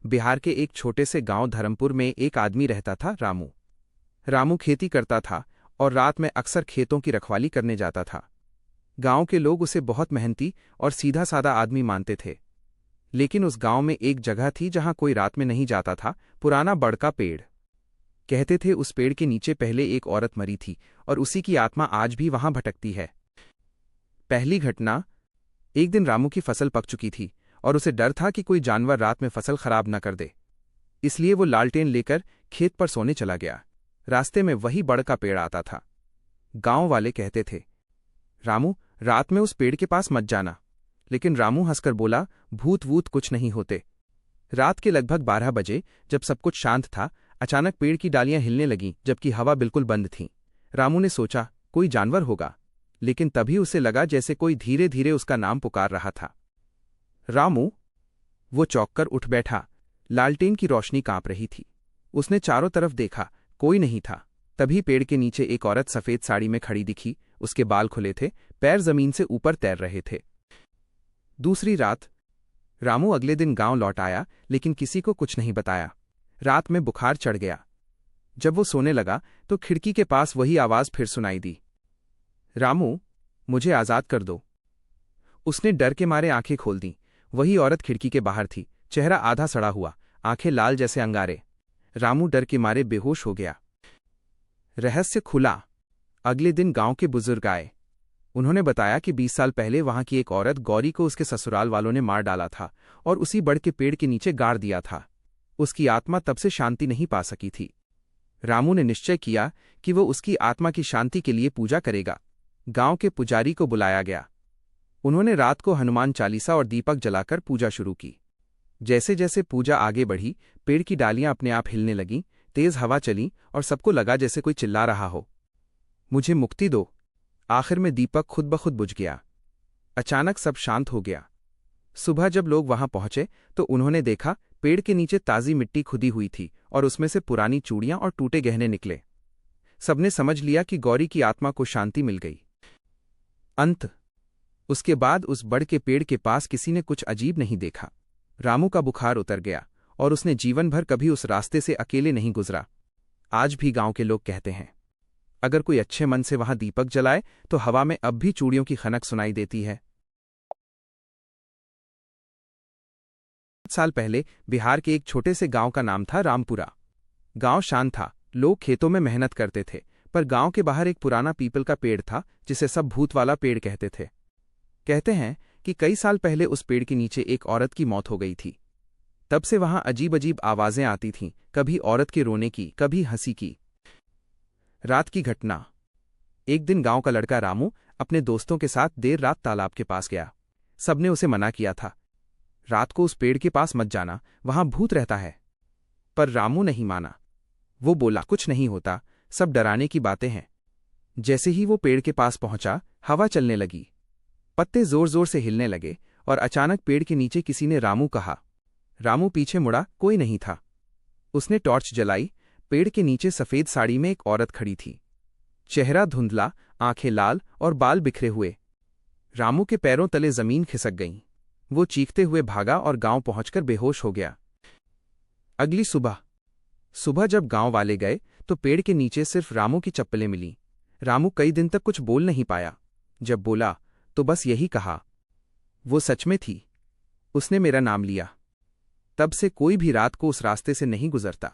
बिहार के एक छोटे से गांव धर्मपुर में एक आदमी रहता था, रामू। रामू खेती करता था और रात में अक्सर खेतों की रखवाली करने जाता था। गांव के लोग उसे बहुत मेहनती और सीधा साधा आदमी मानते थे। लेकिन उस गांव में एक जगह थी जहां कोई रात में नहीं जाता था, पुराना बड़ का पेड़। कहते थे उस पेड़ के नीचे पहले एक औरत मरी थी और उसी की आत्मा आज भी वहां भटकती है। पहली घटना, एक दिन रामू की फसल पक चुकी थी और उसे डर था कि कोई जानवर रात में फसल खराब न कर दे। इसलिए वो लालटेन लेकर खेत पर सोने चला गया। रास्ते में वही बड़ का पेड़ आता था। गांव वाले कहते थे, रामू, रात में उस पेड़ के पास मत जाना। लेकिन रामू हंसकर बोला, भूत वूत कुछ नहीं होते। रात के लगभग 12 बजे, जब सब कुछ शांत था, अचानक पेड़ की डालियां हिलने लगीं, जबकि हवा बिल्कुल बंद थी। रामू ने सोचा कोई जानवर होगा, लेकिन तभी उसे लगा जैसे कोई धीरे धीरे उसका नाम पुकार रहा था, रामू। वो चौंककर उठ बैठा। लालटेन की रोशनी कांप रही थी। उसने चारों तरफ देखा, कोई नहीं था। तभी पेड़ के नीचे एक औरत सफेद साड़ी में खड़ी दिखी। उसके बाल खुले थे, पैर जमीन से ऊपर तैर रहे थे। दूसरी रात, रामू अगले दिन गांव लौट आया, लेकिन किसी को कुछ नहीं बताया। रात में बुखार चढ़ गया। जब वो सोने लगा तो खिड़की के पास वही आवाज फिर सुनाई दी, रामू, मुझे आजाद कर दो। उसने डर के मारे आंखें खोल दी। वही औरत खिड़की के बाहर थी, चेहरा आधा सड़ा हुआ, आंखें लाल जैसे अंगारे। रामू डर के मारे बेहोश हो गया। रहस्य खुला। अगले दिन गांव के बुजुर्ग आए। उन्होंने बताया कि 20 साल पहले वहां की एक औरत गौरी को उसके ससुराल वालों ने मार डाला था और उसी बड़ के पेड़ के नीचे गाड़ दिया था। उसकी आत्मा तब से शांति नहीं पा सकी थी। रामू ने निश्चय किया कि वो उसकी आत्मा की शांति के लिए पूजा करेगा। गांव के पुजारी को बुलाया गया। उन्होंने रात को हनुमान चालीसा और दीपक जलाकर पूजा शुरू की। जैसे जैसे पूजा आगे बढ़ी, पेड़ की डालियां अपने आप हिलने लगीं, तेज हवा चली और सबको लगा जैसे कोई चिल्ला रहा हो, मुझे मुक्ति दो। आखिर में दीपक खुद ब खुद बुझ गया। अचानक सब शांत हो गया। सुबह जब लोग वहां पहुंचे तो उन्होंने देखा पेड़ के नीचे ताजी मिट्टी खुदी हुई थी और उसमें से पुरानी चूड़ियां और टूटे गहने निकले। सबने समझ लिया कि गौरी की आत्मा को शांति मिल गई। अंत। उसके बाद उस बड़ के पेड़ के पास किसी ने कुछ अजीब नहीं देखा। रामू का बुखार उतर गया और उसने जीवन भर कभी उस रास्ते से अकेले नहीं गुजरा। आज भी गांव के लोग कहते हैं, अगर कोई अच्छे मन से वहां दीपक जलाए तो हवा में अब भी चूड़ियों की खनक सुनाई देती है। साल पहले बिहार के एक छोटे से गांव का नाम था रामपुरा। गांव शांत था, लोग खेतों में मेहनत करते थे, पर गांव के बाहर एक पुराना पीपल का पेड़ था जिसे सब भूत वाला पेड़ कहते थे। कहते हैं कि कई साल पहले उस पेड़ के नीचे एक औरत की मौत हो गई थी। तब से वहां अजीब अजीब आवाजें आती थीं, कभी औरत के रोने की, कभी हंसी की। रात की घटना, एक दिन गांव का लड़का रामू अपने दोस्तों के साथ देर रात तालाब के पास गया। सबने उसे मना किया था, रात को उस पेड़ के पास मत जाना, वहां भूत रहता है। पर रामू नहीं माना। वो बोला, कुछ नहीं होता, सब डराने की बातें हैं। जैसे ही वो पेड़ के पास पहुंचा, हवा चलने लगी, पत्ते जोर जोर से हिलने लगे और अचानक पेड़ के नीचे किसी ने रामू कहा। रामू पीछे मुड़ा, कोई नहीं था। उसने टॉर्च जलाई। पेड़ के नीचे सफेद साड़ी में एक औरत खड़ी थी, चेहरा धुंधला, आंखें लाल और बाल बिखरे हुए। रामू के पैरों तले जमीन खिसक गई। वो चीखते हुए भागा और गांव पहुंचकर बेहोश हो गया। अगली सुबह जब गांव वाले गए तो पेड़ के नीचे सिर्फ रामू की चप्पलें मिलीं। रामू कई दिन तक कुछ बोल नहीं पाया। जब बोला तो बस यही कहा, वो सच में थी, उसने मेरा नाम लिया। तब से कोई भी रात को उस रास्ते से नहीं गुजरता।